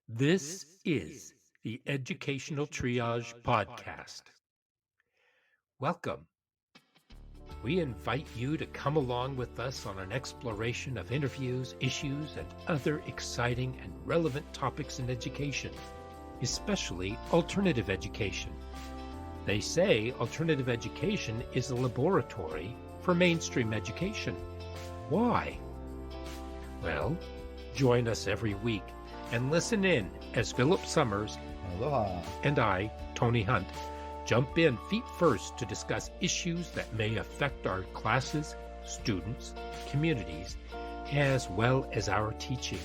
This is the Educational Triage Podcast. Welcome. We invite you to come along with us on an exploration of interviews, issues, and other exciting and relevant topics in education, especially alternative education. They say alternative education is a laboratory for mainstream education. Why? Well, join us every week and listen in as Philip Summers Aloha. and I, Tony Hunt, jump in feet first to discuss issues that may affect our classes, students, communities, as well as our teaching.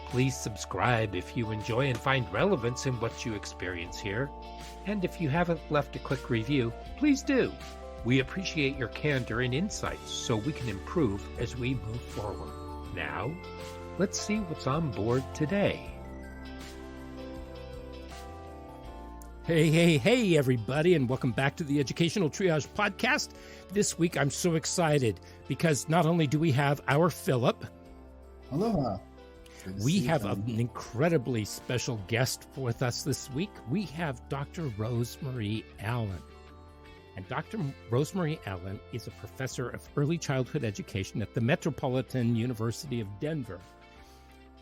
Please subscribe if you enjoy and find relevance in what you experience here. And if you haven't left a quick review, please do. We appreciate your candor and insights so we can improve as we move forward. Now, let's see what's on board today. Hey, everybody, and welcome back to the Educational Triage Podcast. This week, I'm so excited because not only do we have our Philip, Aloha. we have an incredibly special guest with us this week. We have Dr. Rosemarie Allen. And Dr. Rosemarie Allen is a professor of early childhood education at the Metropolitan University of Denver.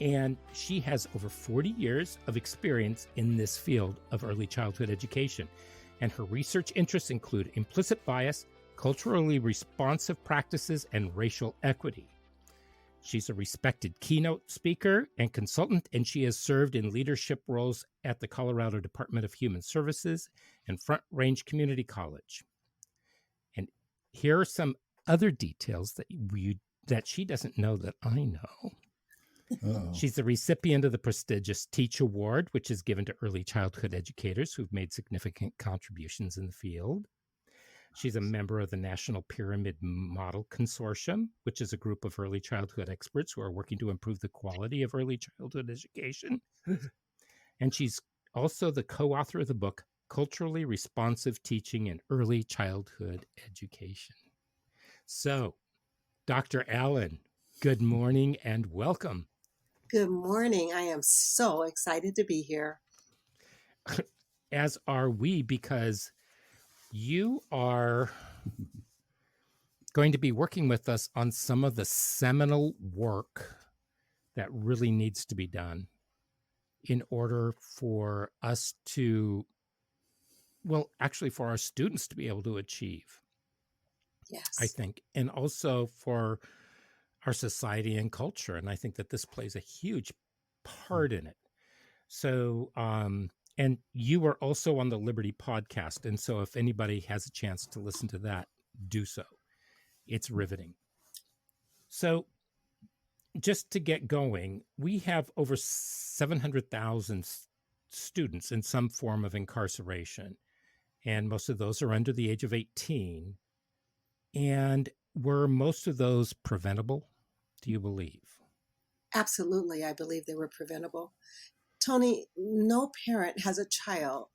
And she has over 40 years of experience in this field of early childhood education. And her research interests include implicit bias, culturally responsive practices, and racial equity. She's a respected keynote speaker and consultant, and she has served in leadership roles at the Colorado Department of Human Services and Front Range Community College. And here are some other details that she doesn't know that I know. Uh-oh. She's the recipient of the prestigious Teach Award, which is given to early childhood educators who've made significant contributions in the field. She's a member of the National Pyramid Model Consortium, which is a group of early childhood experts who are working to improve the quality of early childhood education. And she's also the co-author of the book, Culturally Responsive Teaching in Early Childhood Education. So, Dr. Allen, good morning and welcome. Good morning. I am so excited to be here. As are we, because you are going to be working with us on some of the seminal work that really needs to be done in order for us to, well, actually for our students to be able to achieve, Yes. I think, and also for our society and culture. And I think that this plays a huge part in it. So, and you are also on the Liberty podcast. And so if anybody has a chance to listen to that, do so. It's riveting. So just to get going, we have over 700,000 students in some form of incarceration. And most of those are under the age of 18. And were most of those preventable, do you believe? Absolutely. I believe they were preventable. Tony, no parent has a child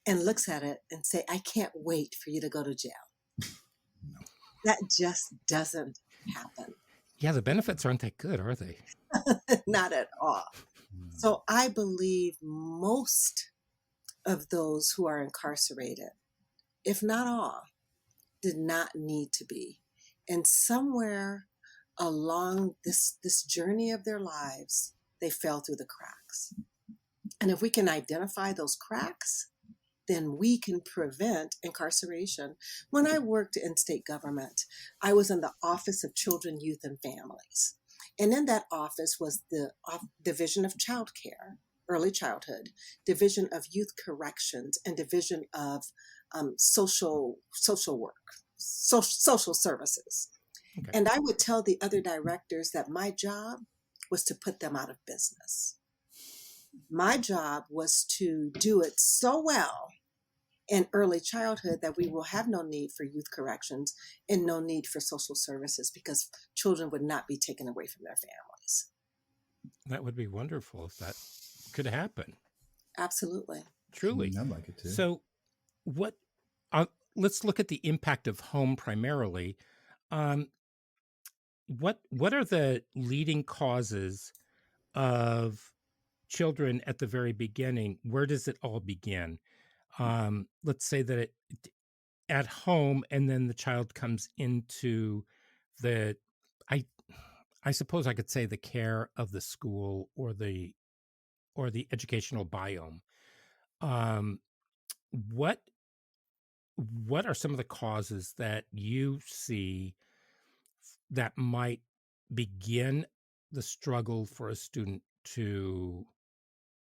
and looks at it and say, I can't wait for you to go to jail. No. That just doesn't happen. Yeah, the benefits aren't that good, are they? Not at all. So I believe most of those who are incarcerated, if not all, did not need to be. And somewhere along this journey of their lives, they fell through the cracks. And if we can identify those cracks, then we can prevent incarceration. When I worked in state government, I was in the Office of Children, Youth, and Families. And in that office was the Division of Child Care, Early Childhood, Division of Youth Corrections, and Division of social work, social services. Okay. And I would tell the other directors that my job was to put them out of business. My job was to do it so well in early childhood that we will have no need for youth corrections and no need for social services because children would not be taken away from their families. That would be wonderful if that could happen. Absolutely. Truly. I'd like it too. So what, let's look at the impact of home primarily. What are the leading causes of children at the very beginning, where does it all begin? Let's say that it at home, and then the child comes into the, I I suppose I could say the care of the school or the educational biome. Um, what what are some of the causes that you see that might begin the struggle for a student to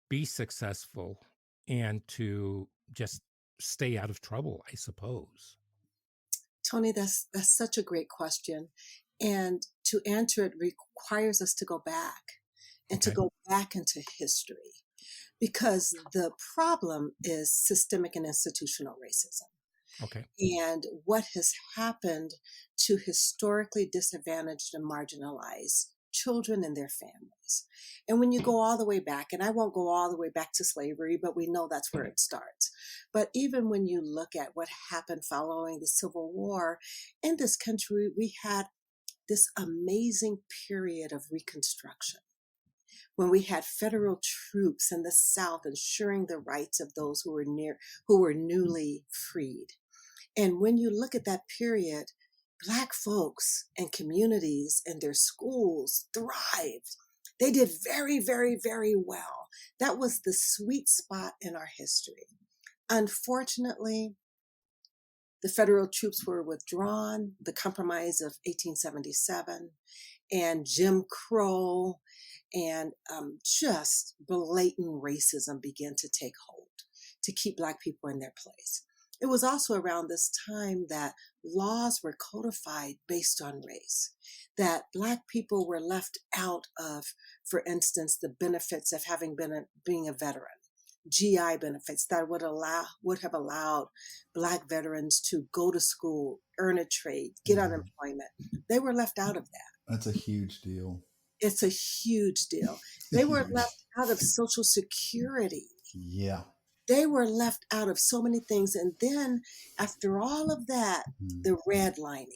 be successful and to just stay out of trouble, I suppose? Tony, that's such a great question. And to answer it requires us to go back and to Okay. go back into history because the problem is systemic and institutional racism. Okay. And what has happened to historically disadvantaged and marginalized children and their families. And when you go all the way back, and I won't go all the way back to slavery, but we know that's where it starts. But even when you look at what happened following the Civil War in this country, we had this amazing period of Reconstruction when we had federal troops in the South ensuring the rights of those who were newly freed. And when you look at that period, Black folks and communities and their schools thrived. They did very, very, very well. That was the sweet spot in our history. Unfortunately, the federal troops were withdrawn, the Compromise of 1877, and Jim Crowe and just blatant racism began to take hold to keep Black people in their place. It was also around this time that laws were codified based on race, that Black people were left out of, for instance, the benefits of being a veteran, GI benefits that would have allowed Black veterans to go to school, earn a trade, get unemployment. They were left out of that. That's a huge deal. It's a huge deal. They were left out of Social Security. Yeah. They were left out of so many things. And then after all of that, the redlining.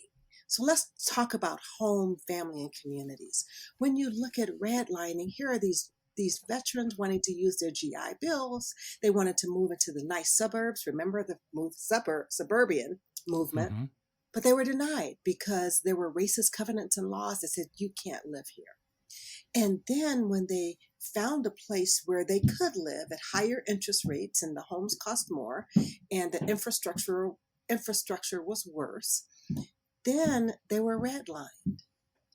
So let's talk about home, family, and communities. When you look at redlining, here are these veterans wanting to use their GI Bills. They wanted to move into the nice suburbs. Remember the suburban movement? Mm-hmm. But they were denied because there were racist covenants and laws that said you can't live here. And then when they found a place where they could live at higher interest rates and the homes cost more and the infrastructure was worse, then they were redlined,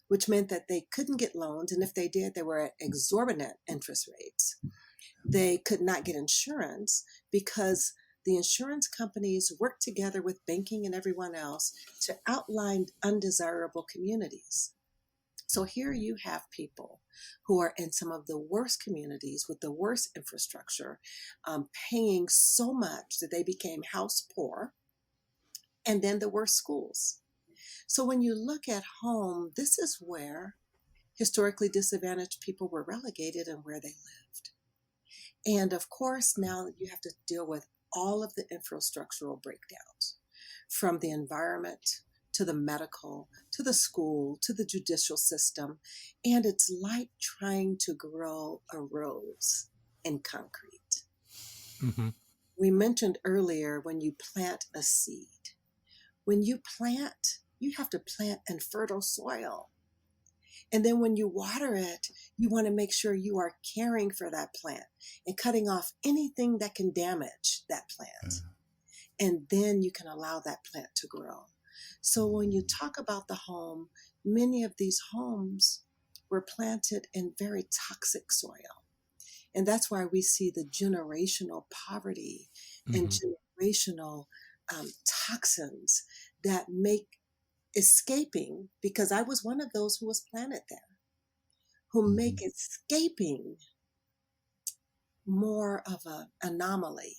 which meant that they couldn't get loans. And if they did, they were at exorbitant interest rates. They could not get insurance because the insurance companies worked together with banking and everyone else to outline undesirable communities. So here you have people who are in some of the worst communities with the worst infrastructure, paying so much that they became house poor, and then the worst schools. So when you look at home, this is where historically disadvantaged people were relegated and where they lived. And of course, now you have to deal with all of the infrastructural breakdowns, from the environment to the medical, to the school, to the judicial system. And it's like trying to grow a rose in concrete. Mm-hmm. We mentioned earlier when you plant a seed. When you plant, you have to plant in fertile soil. And then when you water it, you want to make sure you are caring for that plant and cutting off anything that can damage that plant. And then you can allow that plant to grow. So when you talk about the home, many of these homes were planted in very toxic soil. And that's why we see the generational poverty and generational toxins that make escaping, because I was one of those who was planted there, who make escaping more of an anomaly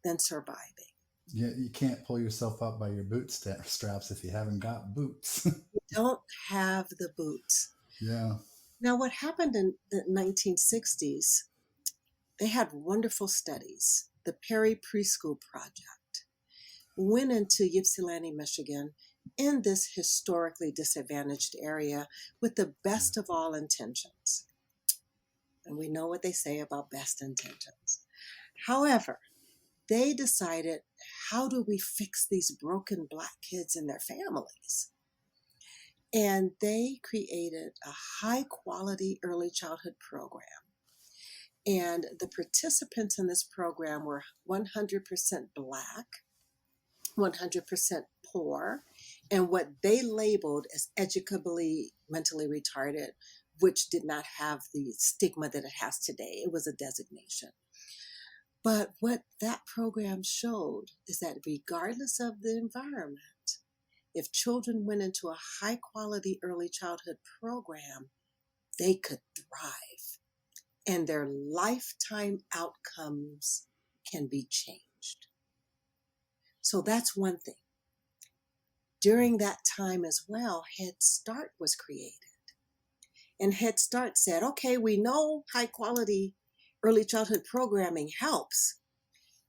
than surviving. Yeah, you can't pull yourself up by your bootstraps if you haven't got boots. You don't have the boots. Yeah. Now, what happened in the 1960s, they had wonderful studies. The Perry Preschool Project went into Ypsilanti, Michigan, in this historically disadvantaged area with the best of all intentions. And we know what they say about best intentions. However, they decided, how do we fix these broken Black kids and their families? And they created a high quality early childhood program. And the participants in this program were 100% Black, 100% poor, and what they labeled as educably mentally retarded, which did not have the stigma that it has today. It was a designation. But what that program showed is that regardless of the environment, if children went into a high quality early childhood program, they could thrive and their lifetime outcomes can be changed. So that's one thing. During that time as well, Head Start was created. And Head Start said, okay, we know high quality early childhood programming helps,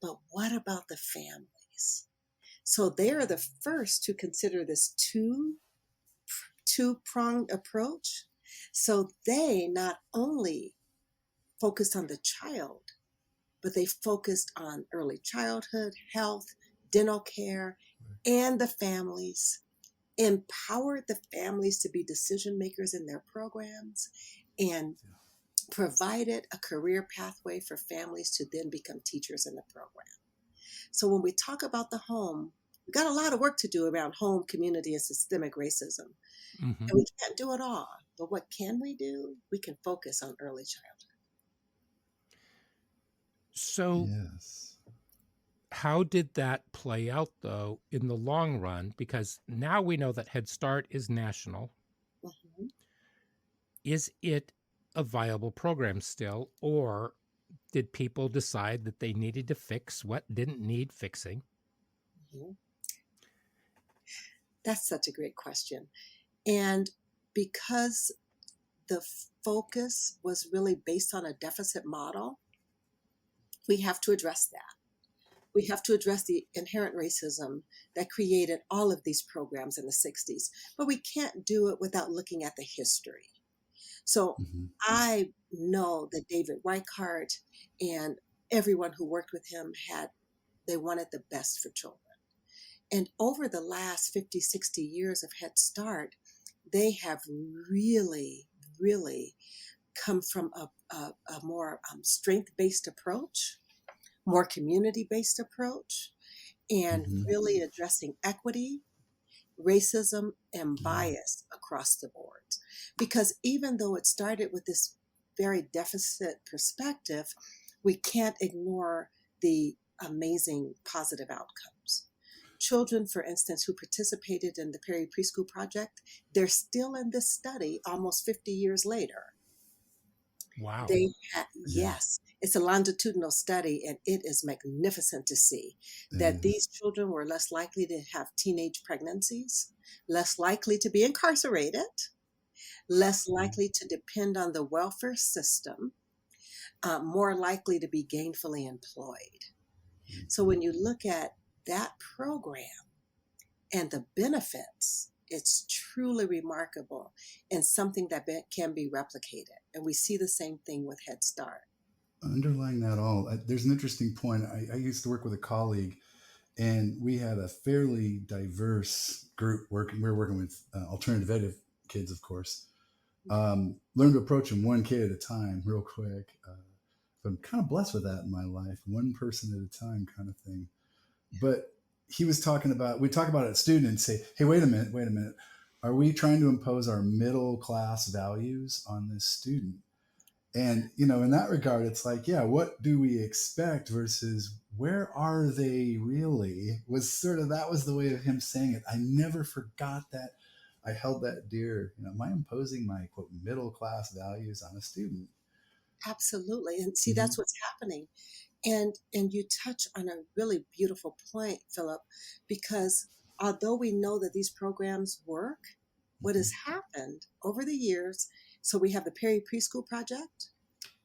but what about the families? So they are the first to consider this two-pronged approach. So they not only focused on the child, but they focused on early childhood, health, dental care, and the families, empowered the families to be decision makers in their programs, and provided a career pathway for families to then become teachers in the program. So when we talk about the home, we've got a lot of work to do around home, community, and systemic racism. Mm-hmm. And we can't do it all. But what can we do? We can focus on early childhood. So Yes. how did that play out, though, in the long run? Because now we know that Head Start is national. Mm-hmm. Is it a viable program still, or did people decide that they needed to fix what didn't need fixing? Mm-hmm. That's such a great question. And because the focus was really based on a deficit model, we have to address that. We have to address the inherent racism that created all of these programs in the 60s. But we can't do it without looking at the history. So I know that David Weikart and everyone who worked with him they wanted the best for children. And over the last 50, 60 years of Head Start, they have really, really come from a more strength-based approach, more community-based approach, and really addressing equity, racism, and bias across the board. Because even though it started with this very deficit perspective, we can't ignore the amazing positive outcomes. Children, for instance, who participated in the Perry Preschool Project, they're still in this study almost 50 years later. Wow. Yes, it's a longitudinal study, and it is magnificent to see that these children were less likely to have teenage pregnancies, less likely to be incarcerated, less likely to depend on the welfare system, more likely to be gainfully employed. So when you look at that program and the benefits, it's truly remarkable and something that can be replicated. And we see the same thing with Head Start. Underlying that all, there's an interesting point. I used to work with a colleague, and we had a fairly diverse group working. We were working with alternative ed kids, of course. Learned to approach them one kid at a time, real quick. So I'm kind of blessed with that in my life, one person at a time kind of thing. But he was talking about, we talk about a student and say, hey, wait a minute. Are we trying to impose our middle class values on this student? And, in that regard, it's like, yeah, what do we expect versus where are they really? That was the way of him saying it. I never forgot that. I held that dear. Am I imposing my, quote, middle class values on a student? Absolutely. And see, that's what's happening. And you touch on a really beautiful point, Philip, because although we know that these programs work, what has happened over the years, so we have the Perry Preschool Project,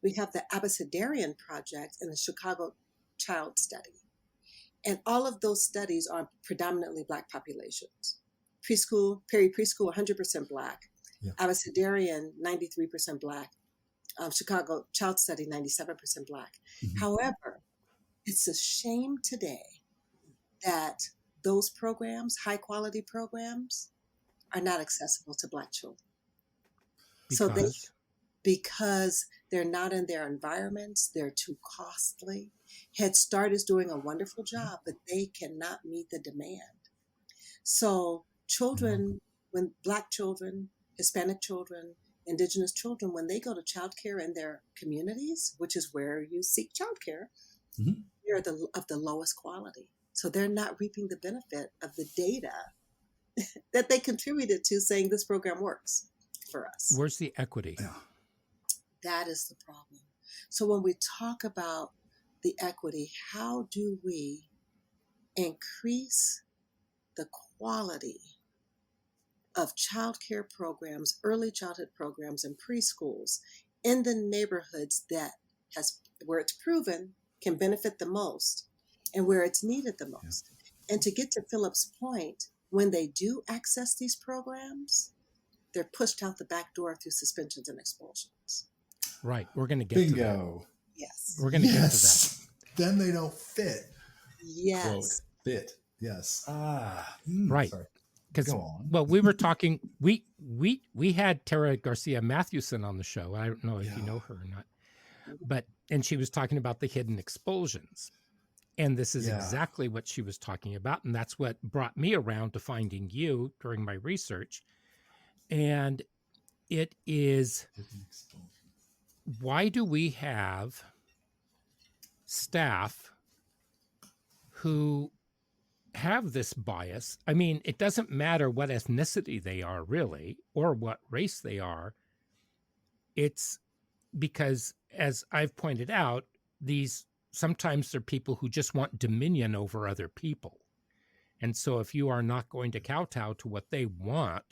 we have the Abecedera Project, and the Chicago Child Study. And all of those studies are predominantly Black populations. Perry Preschool, 100% Black. Yeah. Abecedera, 93% Black. Chicago Child Study, 97% Black. Mhm. However, it's a shame today that those programs, high quality programs, are not accessible to Black children. Because they're not in their environments, they're too costly. Head Start is doing a wonderful job, but they cannot meet the demand. So children, when Black children, Hispanic children, Indigenous children, when they go to childcare in their communities, which is where you seek childcare, Mhm. they're of the lowest quality. So they're not reaping the benefit of the data that they contributed to saying this program works for us. Where's the equity? Yeah. That is the problem. So when we talk about the equity, how do we increase the quality of childcare programs, early childhood programs, and preschools in the neighborhoods where it's proven can benefit the most and where it's needed the most? Yeah. And to get to Philip's point, when they do access these programs, they're pushed out the back door through suspensions and expulsions. Right. We're going to get Bingo. to that. Yes. We're going to get to that. Then they don't fit. Yes. Quote, fit. Yes. Right. Sorry. Because, Go on. well, we were talking, we had Tara Garcia Mathewson on the show. I don't know if you know her or not, and she was talking about the hidden expulsions. And this is exactly what she was talking about. And that's what brought me around to finding you during my research. And it is, why do we have staff who have this bias? I mean, it doesn't matter what ethnicity they are really, or what race they are. It's because, as I've pointed out, sometimes they're people who just want dominion over other people. And so if you are not going to kowtow to what they want,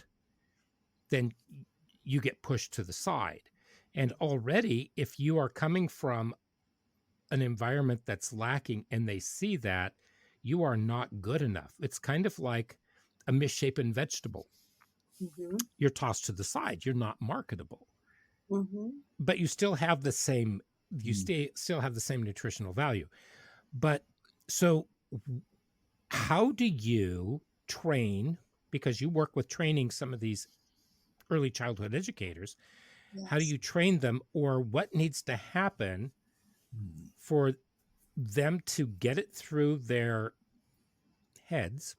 then you get pushed to the side. And already, if you are coming from an environment that's lacking and they see that, you are not good enough. It's kind of like a misshapen vegetable. Mm-hmm. You're tossed to the side. You're not marketable. Mm-hmm. But you still have the same, still have the same nutritional value. But so how do you train, because you work with training some of these early childhood educators, how do you train them, or what needs to happen for them to get it through their heads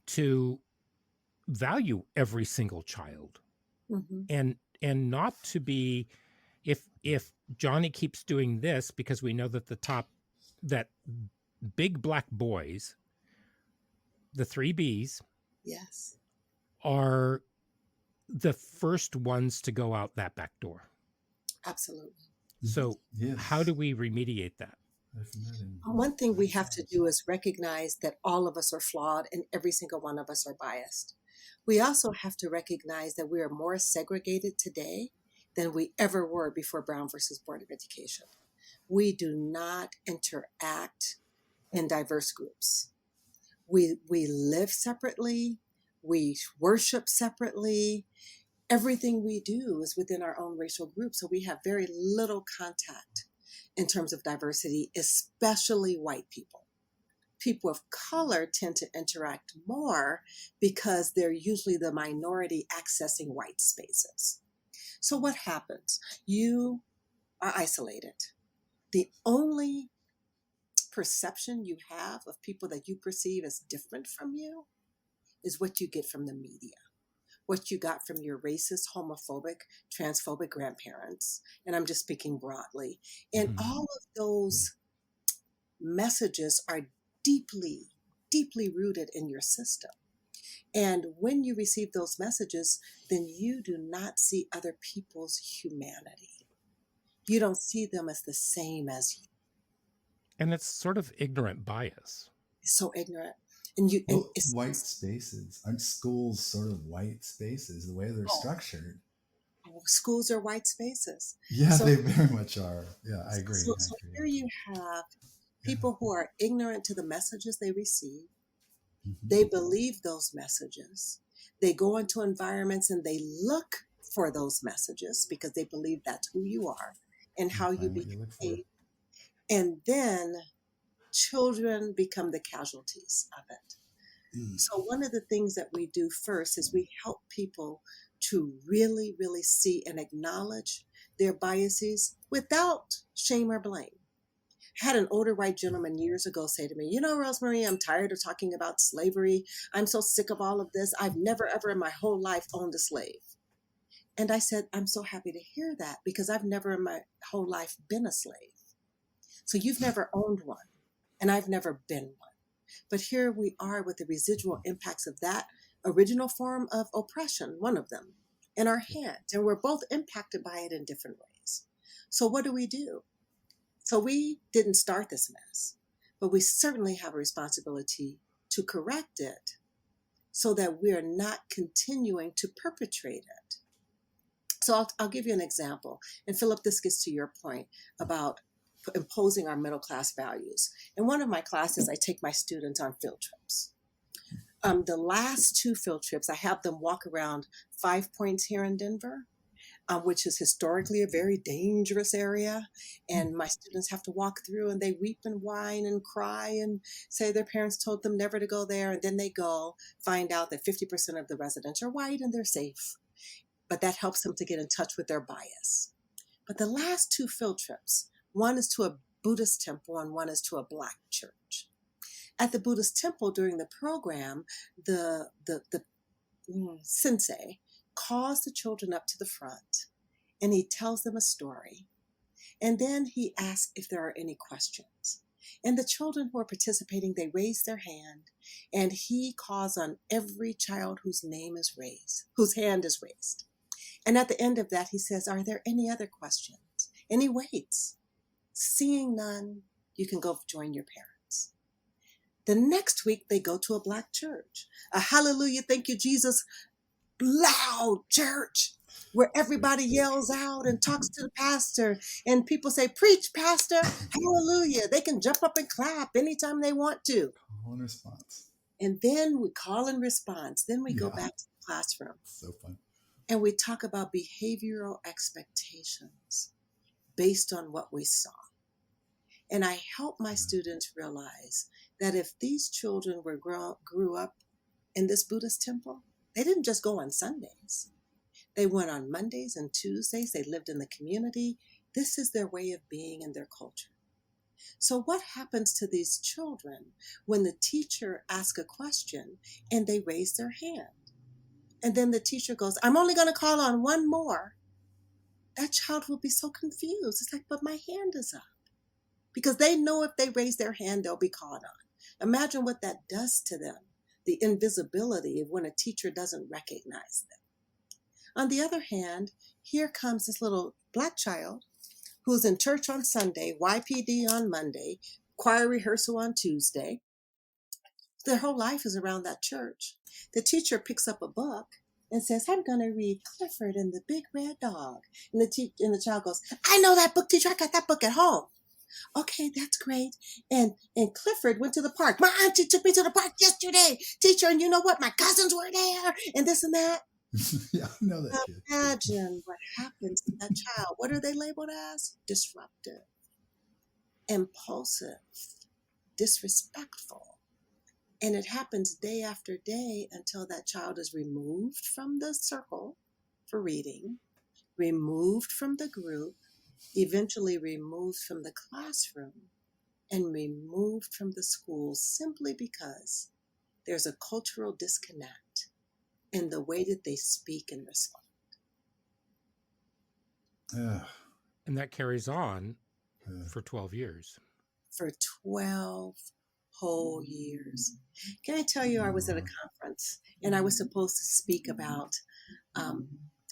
to value every single child, and not to be, if Johnny keeps doing this, because we know that that big black boys, the 3 Bs, are the first ones to go out that back door. Absolutely. So how do we remediate that? One thing we have to do is recognize that all of us are flawed and every single one of us are biased. We also have to recognize that we are more segregated today than we ever were before Brown versus Board of Education. We do not interact in diverse groups. We live separately. We worship separately. Everything we do is within our own racial group. So we have very little contact in terms of diversity, especially white people. People of color tend to interact more because they're usually the minority accessing white spaces. So what happens? You are isolated. The only perception you have of people that you perceive as different from you is what you get from the media, what you got from your racist, homophobic, transphobic grandparents. And I'm just speaking broadly. And all of those messages are deeply, deeply rooted in your system. And when you receive those messages, then you do not see other people's humanity. You don't see them as the same as you. And it's sort of ignorant bias. It's so ignorant. White spaces. Aren't schools sort of white spaces, the way they're structured? Schools are white spaces. Yeah, so, they very much are. Yeah, I agree. So here you have people who are ignorant to the messages they receive. They believe those messages. They go into environments and they look for those messages because they believe that's who you are and how you Find what you look for. behave. And then children become the casualties of it. So one of the things that we do first is we help people to really, really see and acknowledge their biases without shame or blame. I had an older white gentleman years ago say to me, you know, Rosemarie, I'm tired of talking about slavery. I'm so sick of all of this. I've never, ever in my whole life owned a slave. And I said, I'm so happy to hear that because I've never in my whole life been a slave. So you've never owned one and I've never been one. But here we are with the residual impacts of that original form of oppression, one of them, in our hands. And we're both impacted by it in different ways. So what do? So we didn't start this mess, but we certainly have a responsibility to correct it so that we're not continuing to perpetrate it. So I'll give you an example. And Philip, this gets to your point about imposing our middle class values. In one of my classes, I take my students on field trips. The last 2 field trips, I have them walk around 5 Points here in Denver, which is historically a very dangerous area. And my students have to walk through and they weep and whine and cry and say their parents told them never to go there. And then they go find out that 50% of the residents are white and they're safe. But that helps them to get in touch with their bias. But the last 2 field trips, one is to a Buddhist temple and one is to a Black church. At the Buddhist temple during the program, the sensei calls the children up to the front and he tells them a story. And then he asks if there are any questions. And the children who are participating, they raise their hand and he calls on every child whose name is raised, whose hand is raised. And at the end of that, he says, are there any other questions? And he waits. Seeing none, you can go join your parents. The next week, they go to a Black church, a hallelujah, thank you, Jesus, loud church where everybody yells out and talks to the pastor and people say, preach, pastor, hallelujah. They can jump up and clap anytime they want to. Call and response. And then we call and response. Then we go back to the classroom. So fun. And we talk about behavioral expectations based on what we saw. And I help my students realize that if these children grew up in this Buddhist temple, they didn't just go on Sundays. They went on Mondays and Tuesdays. They lived in the community. This is their way of being and their culture. So what happens to these children when the teacher asks a question and they raise their hand? And then the teacher goes, I'm only going to call on one more. That child will be so confused. It's like, but my hand is up. Because they know if they raise their hand, they'll be called on. Imagine what that does to them, the invisibility of when a teacher doesn't recognize them. On the other hand, here comes this little Black child who's in church on Sunday, YPD on Monday, choir rehearsal on Tuesday. Their whole life is around that church. The teacher picks up a book and says, I'm going to read Clifford and the Big Red Dog. And the child goes, I know that book, teacher. I got that book at home. Okay, that's great. And Clifford went to the park. My auntie took me to the park yesterday, teacher. And you know what? My cousins were there and this and that. Yeah, I know that kid. Imagine what happens to that child. What are they labeled as? Disruptive, impulsive, disrespectful. And it happens day after day until that child is removed from the circle for reading, removed from the group, eventually removed from the classroom, and removed from the school simply because there's a cultural disconnect in the way that they speak and respond. And that carries on for 12 years. For 12 whole years. Can I tell you, I was at a conference and I was supposed to speak about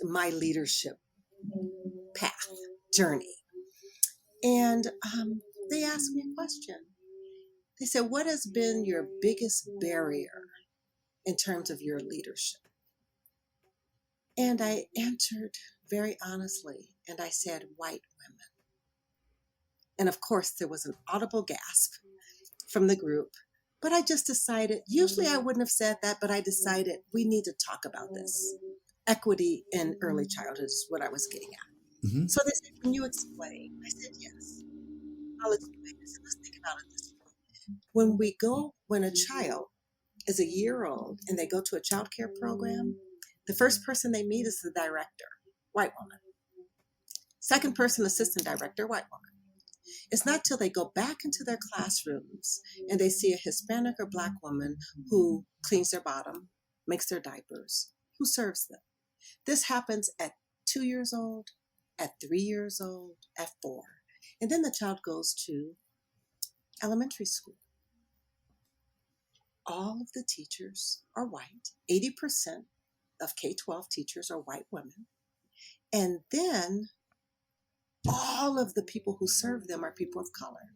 my leadership path, journey. And they asked me a question. They said, what has been your biggest barrier in terms of your leadership? And I answered very honestly, and I said, white women. And of course, there was an audible gasp from the group, but I just decided, usually I wouldn't have said that, but I decided we need to talk about this. equity in early childhood is what I was getting at. Mm-hmm. So they said, can you explain? I said, yes, I'll explain. I said, let's think about it this way. When a child is a year old and they go to a child care program, the first person they meet is the director, white woman. Second person, assistant director, white woman. It's not till they go back into their classrooms and they see a Hispanic or Black woman who cleans their bottom, makes their diapers, who serves them. This happens at 2 years old, at 3 years old, at 4. And then the child goes to elementary school. All of the teachers are white. 80% of K-12 teachers are white women. And then all of the people who serve them are people of color.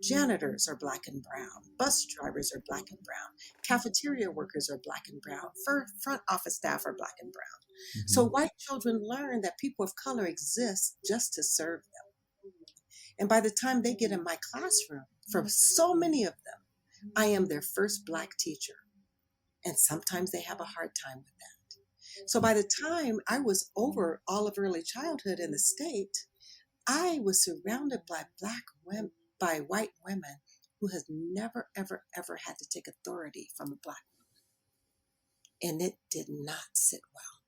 Janitors are Black and brown. Bus drivers are Black and brown. Cafeteria workers are Black and brown. Front office staff are Black and brown. Mm-hmm. So white children learn that people of color exist just to serve them. And by the time they get in my classroom, for so many of them, I am their first Black teacher. And sometimes they have a hard time with that. So by the time I was over all of early childhood in the state, I was surrounded by by white women who has never, ever, ever had to take authority from a Black woman. And it did not sit well.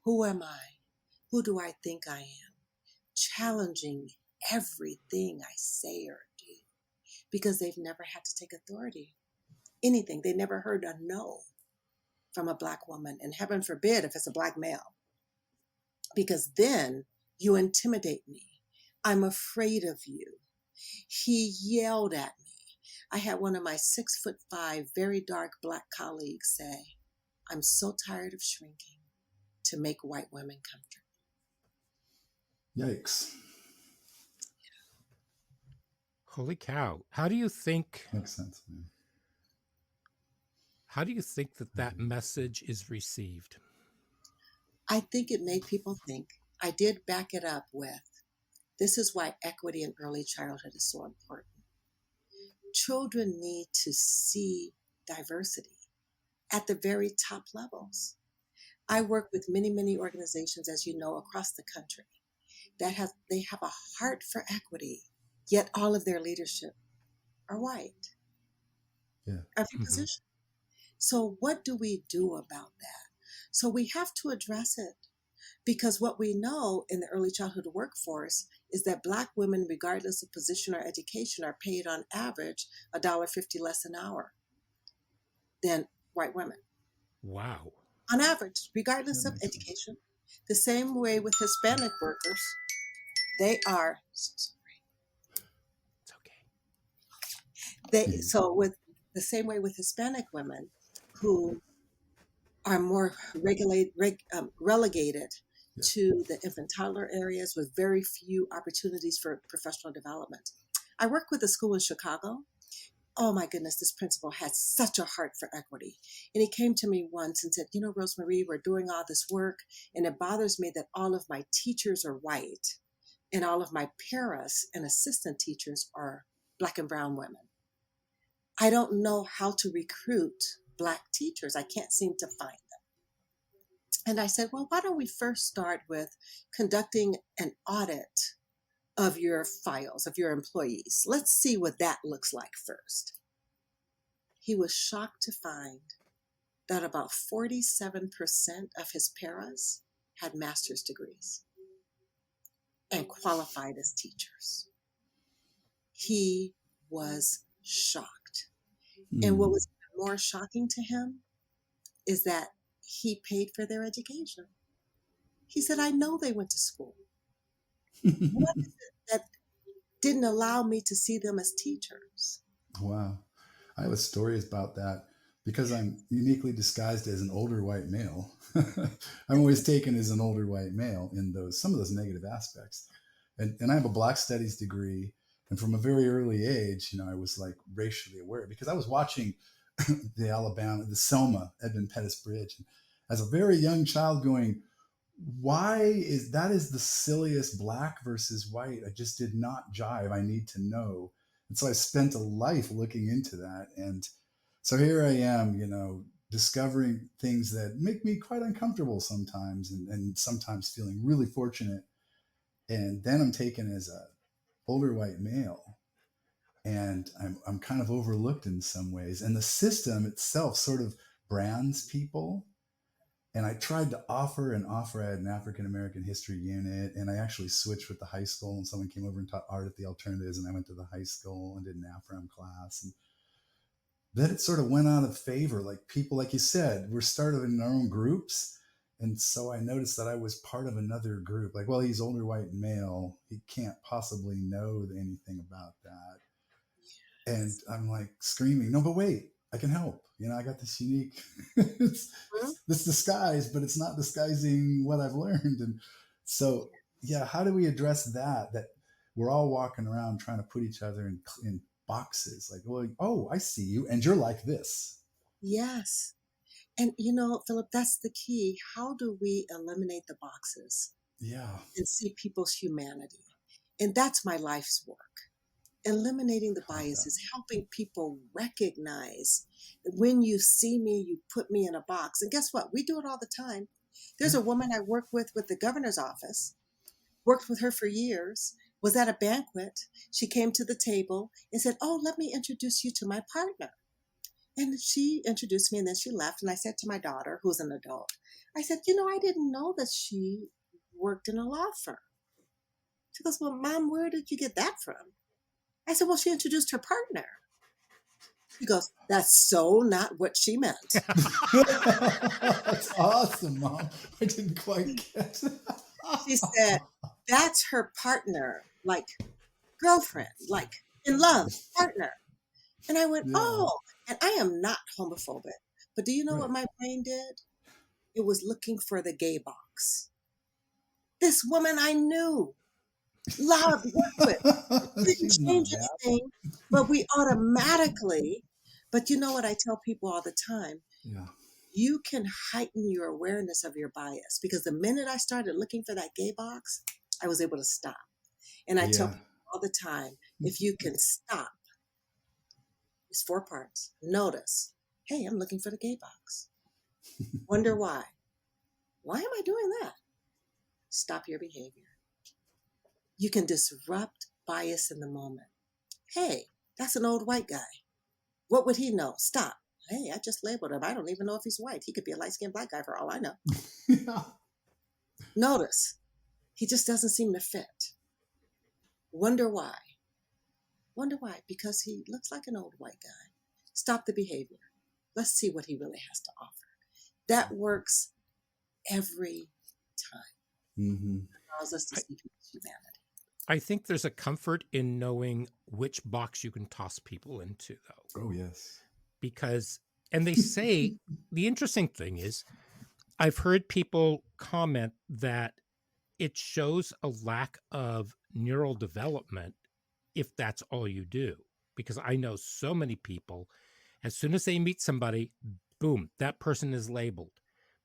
Who am I? Who do I think I am? Challenging everything I say or do because they've never had to take authority. Anything. They never heard a no from a Black woman. And heaven forbid if it's a Black male. Because then you intimidate me. I'm afraid of you. He yelled at me. I had one of my 6'5", very dark Black colleagues say, I'm so tired of shrinking to make white women comfortable. Yikes. Holy cow. How do you think Makes sense, man. How do you think that message is received? I think it made people think. I did back it up with, this is why equity in early childhood is so important. Children need to see diversity at the very top levels. I work with many, many organizations, as you know, across the country they have a heart for equity, yet all of their leadership are white. Yeah. Every position. So what do we do about that? So we have to address it. Because what we know in the early childhood workforce is that Black women, regardless of position or education, are paid on average $1.50 less an hour than white women. Wow. On average, regardless of education. The same way with Hispanic workers, they are. It's okay. So with the same way with Hispanic women who are more relegated to the infant toddler areas with very few opportunities for professional development. I work with a school in Chicago. Oh my goodness, this principal had such a heart for equity. And he came to me once and said, Rosemarie, we're doing all this work and it bothers me that all of my teachers are white and all of my paras and assistant teachers are Black and brown women. I don't know how to recruit Black teachers. I can't seem to find them. And I said, well, why don't we first start with conducting an audit of your files, of your employees. Let's see what that looks like first. He was shocked to find that about 47% of his paras had master's degrees and qualified as teachers. He was shocked. And what was more shocking to him is that he paid for their education. He said, I know they went to school. What is it that didn't allow me to see them as teachers? Wow. I have a story about that because I'm uniquely disguised as an older white male. I'm always taken as an older white male in some of those negative aspects. And I have a Black Studies degree. And from a very early age, I was like racially aware because I was watching the Selma Edmund Pettus Bridge. And as a very young child going, why is the silliest Black versus white? I just did not jive. I need to know. And so I spent a life looking into that. And so here I am, discovering things that make me quite uncomfortable sometimes, and sometimes feeling really fortunate. And then I'm taken as a older white male, and I'm kind of overlooked in some ways. And the system itself sort of brands people. And I tried to offer I had an African American history unit, and I actually switched with the high school, and someone came over and taught art at the alternatives, and I went to the high school and did an AFRAM class. And then it sort of went out of favor. Like people, like you said, were started in their own groups. And so I noticed that I was part of another group. Like, well, he's older white male. He can't possibly know anything about that. And I'm like screaming, no, but wait, I can help. I got this unique, this disguise, but it's not disguising what I've learned. And so, yeah, how do we address that we're all walking around trying to put each other in boxes? Like, well, oh, I see you, and you're like this. Yes. And Philip, that's the key. How do we eliminate the boxes? Yeah. And see people's humanity? And that's my life's work. Eliminating the biases, helping people recognize that when you see me, you put me in a box. And guess what? We do it all the time. There's a woman I work with the governor's office, worked with her for years, was at a banquet. She came to the table and said, oh, let me introduce you to my partner. And she introduced me, and then she left. And I said to my daughter, who's an adult, I said, I didn't know that she worked in a law firm. She goes, well, Mom, where did you get that from? I said, well, she introduced her partner. She goes, that's so not what she meant. That's awesome, Mom. I didn't quite catch that. She said, that's her partner, like girlfriend, like in love, partner. And I went, oh, and I am not homophobic. But do you know what my brain did? It was looking for the gay box. This woman I knew, loved, worked with, didn't change anything, but we automatically, but you know what I tell people all the time? Yeah. You can heighten your awareness of your bias, because the minute I started looking for that gay box, I was able to stop. And I tell people all the time, if you can stop, it's 4 parts. Notice, hey, I'm looking for the gay box. Wonder why. Why am I doing that? Stop your behavior. You can disrupt bias in the moment. Hey, that's an old white guy. What would he know? Stop. Hey, I just labeled him. I don't even know if he's white. He could be a light-skinned black guy for all I know. Yeah. Notice, he just doesn't seem to fit. Wonder why. Wonder why? Because he looks like an old white guy. Stop the behavior. Let's see what he really has to offer. That works every time. Mm-hmm. It allows us to see people's humanity. I think there's a comfort in knowing which box you can toss people into, though. Oh, yes. Because, and they say, the interesting thing is, I've heard people comment that it shows a lack of neural development if that's all you do. Because I know so many people, as soon as they meet somebody, boom, that person is labeled.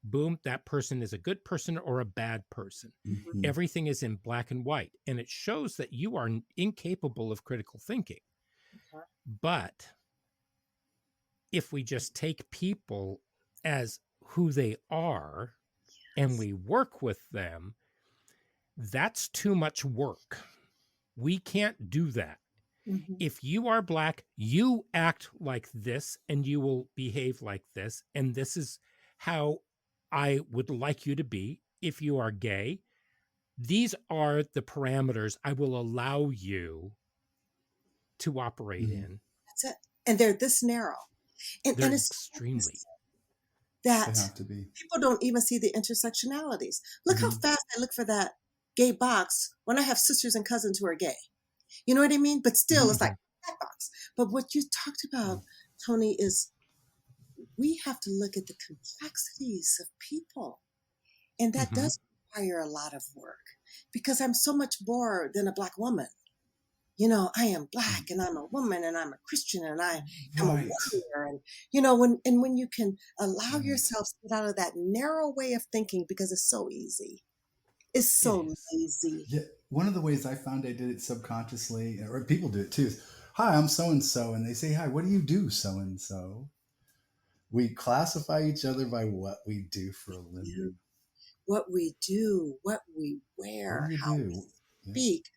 Boom, that person is a good person or a bad person. Mm-hmm. Everything is in black and white. And it shows that you are incapable of critical thinking. Okay. But if we just take people as who they are and we work with them, that's too much work. We can't do that. Mm-hmm. If you are black, you act like this and you will behave like this. And this is how I would like you to be. If you are gay, these are the parameters I will allow you to operate in. That's it. And they're this narrow. And it's extremely. That they have to be. People don't even see the intersectionalities. Look how fast I look for that gay box when I have sisters and cousins who are gay. You know what I mean? But still, it's like that box. But what you talked about, Tony, is we have to look at the complexities of people. And that does require a lot of work, because I'm so much more than a black woman. You know, I am black and I'm a woman and I'm a Christian and I am a warrior. And, you know, when you can allow yourself to get out of that narrow way of thinking, because it's so easy. It's so lazy. Yeah. One of the ways I found I did it subconsciously, or people do it too, is, hi, I'm so-and-so. And they say, hi, what do you do, so-and-so? we classify each other by what we do for a living. What we do, what we What wear, do you how we do? Yeah. speak.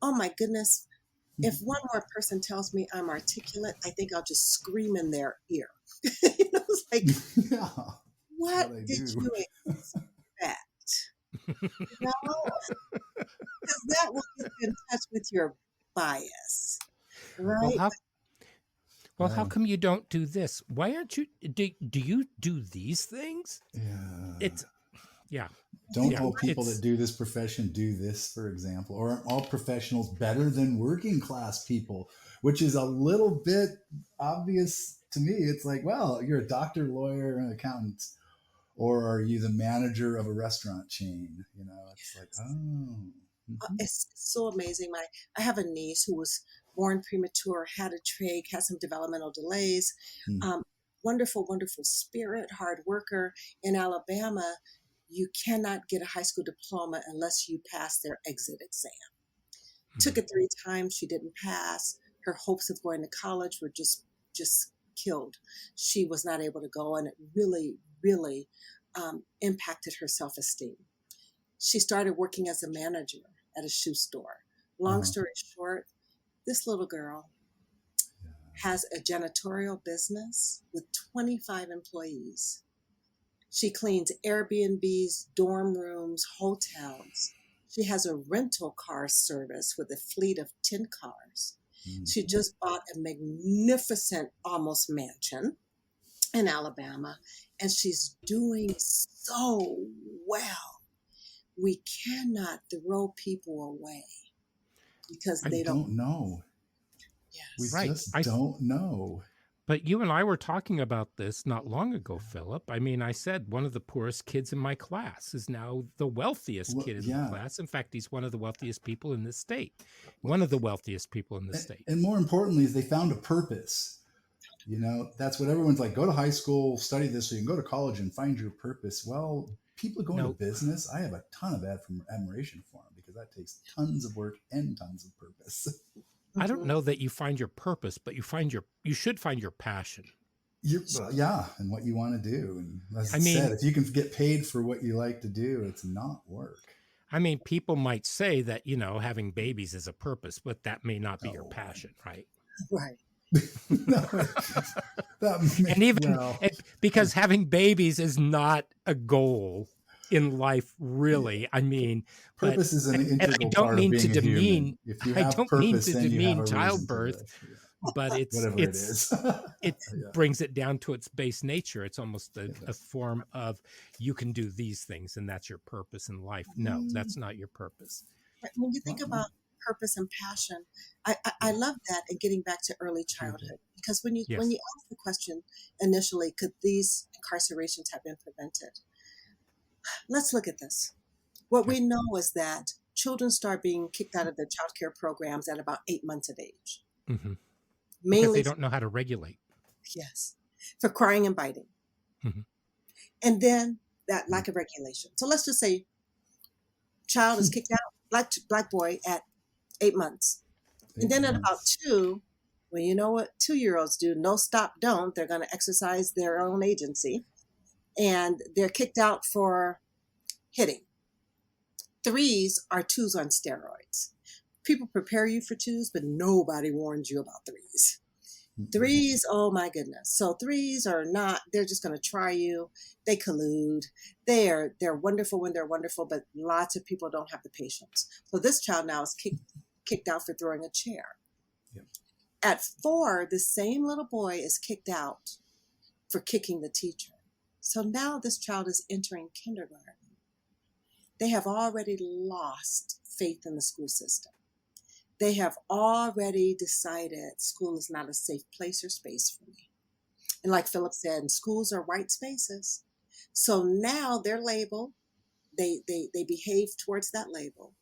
Oh my goodness. If one more person tells me I'm articulate, I think I'll just scream in their ear. It's like, Yeah, what I did do. you expect? Because that will get you in touch with your bias, Well, right? how come you don't do this? Why aren't you? Do you do these things? Yeah. Yeah. Don't all people that do this profession do this, for example? Or aren't all professionals better than working class people? Which is a little bit obvious to me. It's like, well, you're a doctor, lawyer, an accountant, or are you the manager of a restaurant chain? It's like, oh. It's so amazing. I have a niece who was born premature, had a trach, had some developmental delays. Wonderful, wonderful spirit, hard worker. In Alabama, you cannot get a high school diploma unless you pass their exit exam. Took it 3 times. She didn't pass. Her hopes of going to college were just killed. She was not able to go, and it really, really impacted her self-esteem. She started working as a manager at a shoe store. Long story short, this little girl has a janitorial business with 25 employees. She cleans Airbnbs, dorm rooms, hotels. She has a rental car service with a fleet of 10 cars. She just bought a magnificent almost mansion in Alabama, and she's doing so well. We cannot throw people away because they don't know. Yes. We just don't know. But you and I were talking about this not long ago, Philip. I mean, I said one of the poorest kids in my class is now the wealthiest kid in the class. In fact, he's one of the wealthiest people in this state. One of the wealthiest people in the state. And more importantly, is they found a purpose. That's what everyone's like, go to high school, study this so you can go to college and find your purpose. Well, people going to business, I have a ton of admiration for them because that takes tons of work and tons of purpose. I don't know that you find your purpose, but you should find your passion. And what you want to do. And as I said, if you can get paid for what you like to do, it's not work. I mean, people might say that, having babies is a purpose, but that may not be your passion, right? Right. Because having babies is not a goal in life, really. I mean, purpose is an integral part of being a human. If you have purpose, then you have a childbirth, but it brings it down to its base nature. It's almost a form of you can do these things, and that's your purpose in life. No, that's not your purpose. When you think about purpose and passion, I love that, and getting back to early childhood, because when you ask the question initially, could these incarcerations have been prevented? Let's look at this. What we know is that children start being kicked out of their child care programs at about 8 months of age. Mm-hmm. Mainly because they don't know how to regulate. Yes, for crying and biting. Mm-hmm. And then that lack of regulation. So let's just say child is kicked out, black boy at 8 months. And then at about 2, well, you know what 2-year-olds do? No, stop, don't. They're going to exercise their own agency. And they're kicked out for hitting. 3s are 2s on steroids. People prepare you for 2s, but nobody warns you about 3s. 3s, oh my goodness. So 3s are not, they're just going to try you. They collude. They're wonderful when they're wonderful, but lots of people don't have the patience. So this child now is kicked out for throwing a chair. Yep. At 4, the same little boy is kicked out for kicking the teacher. So now this child is entering kindergarten. They have already lost faith in the school system. They have already decided school is not a safe place or space for me. And like Philip said, schools are white spaces. So now they're labeled. They behave towards that label.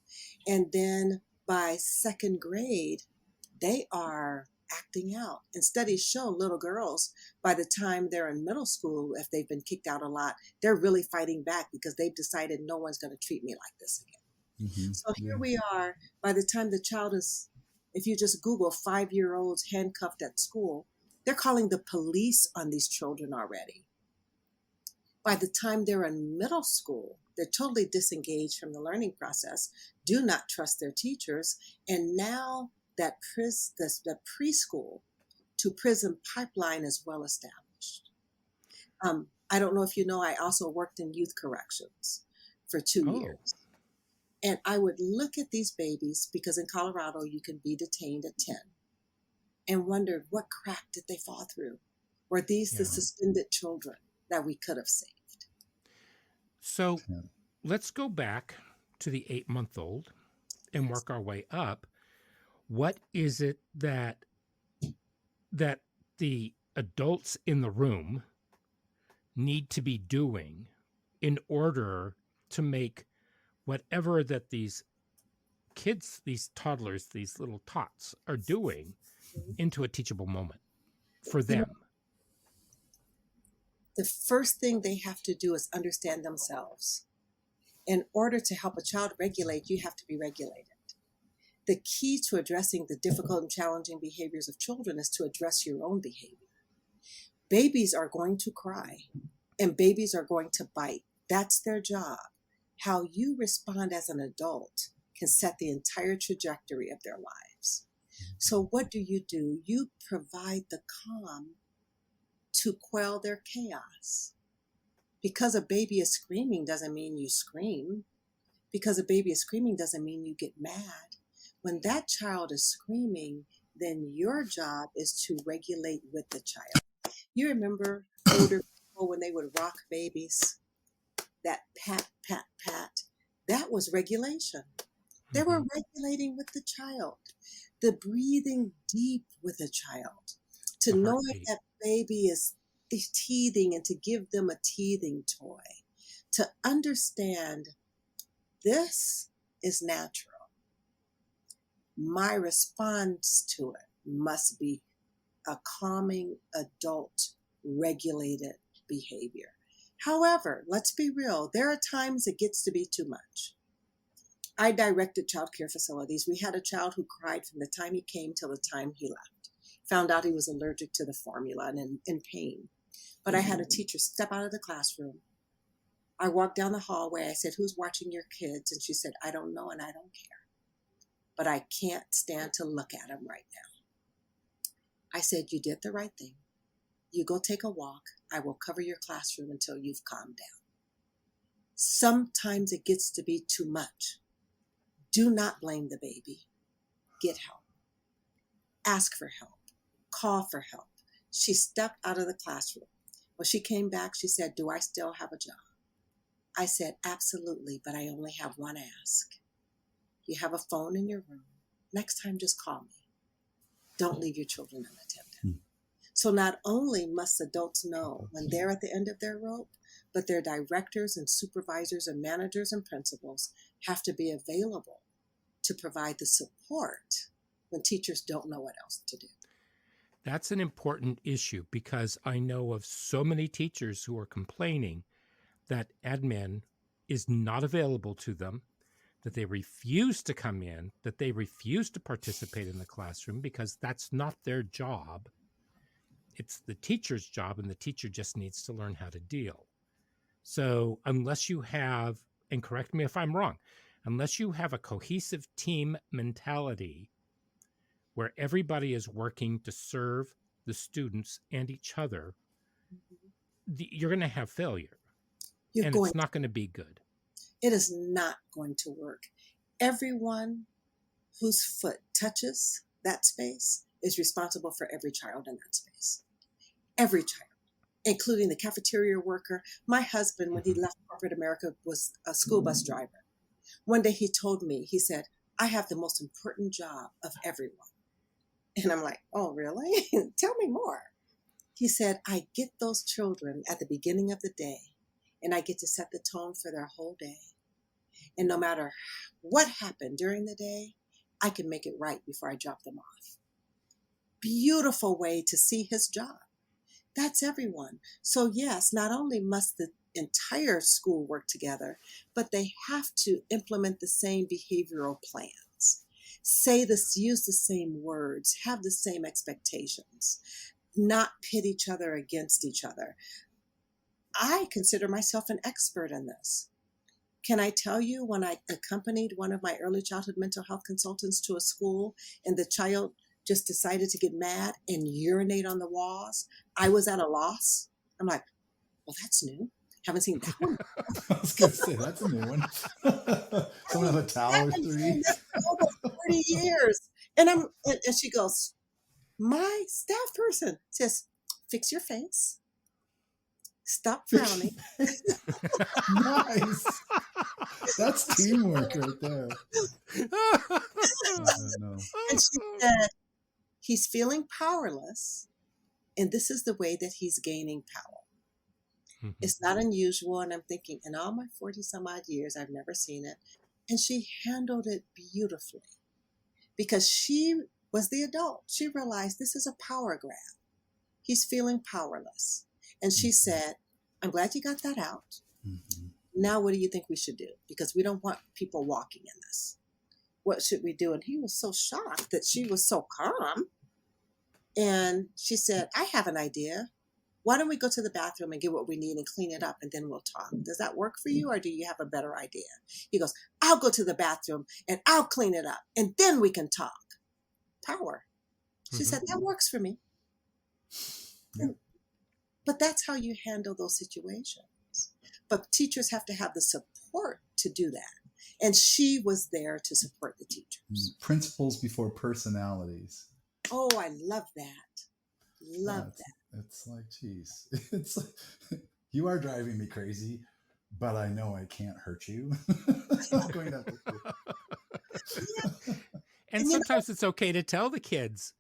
And then by 2nd grade, they are acting out. And studies show little girls, by the time they're in middle school, if they've been kicked out a lot, they're really fighting back because they've decided no one's going to treat me like this again. Mm-hmm. So here we are, by the time the child is, if you just Google 5-year-olds handcuffed at school, They're calling the police on these children already. By the time they're in middle school, they're totally disengaged from the learning process, do not trust their teachers, and now that the preschool to prison pipeline is well established. I don't know if you know, I also worked in youth corrections for 2 years. And I would look at these babies, because in Colorado you can be detained at 10, and wondered, what crack did they fall through? Were these the suspended children that we could have saved? So let's go back to the 8-month-old and work our way up. What is it that the adults in the room need to be doing in order to make whatever that these kids, these toddlers, these little tots are doing into a teachable moment for them? The first thing they have to do is understand themselves. In order to help a child regulate, you have to be regulated. The key to addressing the difficult and challenging behaviors of children is to address your own behavior. Babies are going to cry, and babies are going to bite. That's their job. How you respond as an adult can set the entire trajectory of their lives. So what do? You provide the calm to quell their chaos. Because a baby is screaming doesn't mean you scream. Because a baby is screaming doesn't mean you get mad. When that child is screaming, then your job is to regulate with the child. You remember older people when they would rock babies? That pat, pat, pat. That was regulation. They were regulating with the child. The breathing deep with a child. To know if that baby is teething and to give them a teething toy. To understand this is natural. My response to it must be a calming, adult, regulated behavior. However, let's be real, there are times it gets to be too much. I directed child care facilities. We had a child who cried from the time he came till the time he left. Found out he was allergic to the formula and in pain. But I had a teacher step out of the classroom. I walked down the hallway. I said, "Who's watching your kids?" And she said, "I don't know and I don't care. But I can't stand to look at them right now." I said, "You did the right thing. You go take a walk. I will cover your classroom until you've calmed down." Sometimes it gets to be too much. Do not blame the baby. Get help. Ask for help. Call for help. She stepped out of the classroom. When she came back, she said, "Do I still have a job?" I said, "Absolutely, but I only have one ask. You have a phone in your room. Next time, just call me. Don't leave your children unattended." So not only must adults know when they're at the end of their rope, but their directors and supervisors and managers and principals have to be available to provide the support when teachers don't know what else to do. That's an important issue, because I know of so many teachers who are complaining that admin is not available to them, that they refuse to come in, that they refuse to participate in the classroom because that's not their job. It's the teacher's job, and the teacher just needs to learn how to deal. So unless you have, and correct me if I'm wrong, unless you have a cohesive team mentality where everybody is working to serve the students and each other, you're going to have failure. It's not going to be good. It is not going to work. Everyone whose foot touches that space is responsible for every child in that space. Every child, including the cafeteria worker. My husband, when he left corporate America, was a school bus driver. One day he told me, he said, "I have the most important job of everyone." And I'm like, "Oh, really? Tell me more." He said, "I get those children at the beginning of the day, and I get to set the tone for their whole day. And no matter what happened during the day, I can make it right before I drop them off." Beautiful way to see his job. That's everyone. So yes, not only must the entire school work together, but they have to implement the same behavioral plans. Use the same words, have the same expectations. not pit each other against each other. I consider myself an expert in this. Can I tell you, when I accompanied one of my early childhood mental health consultants to a school and the child just decided to get mad and urinate on the walls, I was at a loss. I'm like, well, that's new. Haven't seen that one. I was going to say, that's a new one. Someone have a towel or three. Over 40 years. And she goes, my staff person says, fix your face. Stop frowning. Nice. That's teamwork right there. No. And she said, he's feeling powerless, and this is the way that he's gaining power. Mm-hmm. It's not unusual, and I'm thinking, in all my 40 some odd years, I've never seen it. And she handled it beautifully because she was the adult. She realized this is a power grab. He's feeling powerless. And she said, I'm glad you got that out. Mm-hmm. Now, what do you think we should do? Because we don't want people walking in this. What should we do? And he was so shocked that she was so calm. And she said, I have an idea. Why don't we go to the bathroom and get what we need and clean it up, and then we'll talk? Does that work for you, or do you have a better idea? He goes, I'll go to the bathroom and I'll clean it up, and then we can talk. Power. She said, that works for me. Yeah. But that's how you handle those situations. But teachers have to have the support to do that. And she was there to support the teachers. Principles before personalities. Oh, I love that. Love that. It's like, geez, it's like, you are driving me crazy, but I know I can't hurt you. It's not going to hurt you. And sometimes it's okay to tell the kids,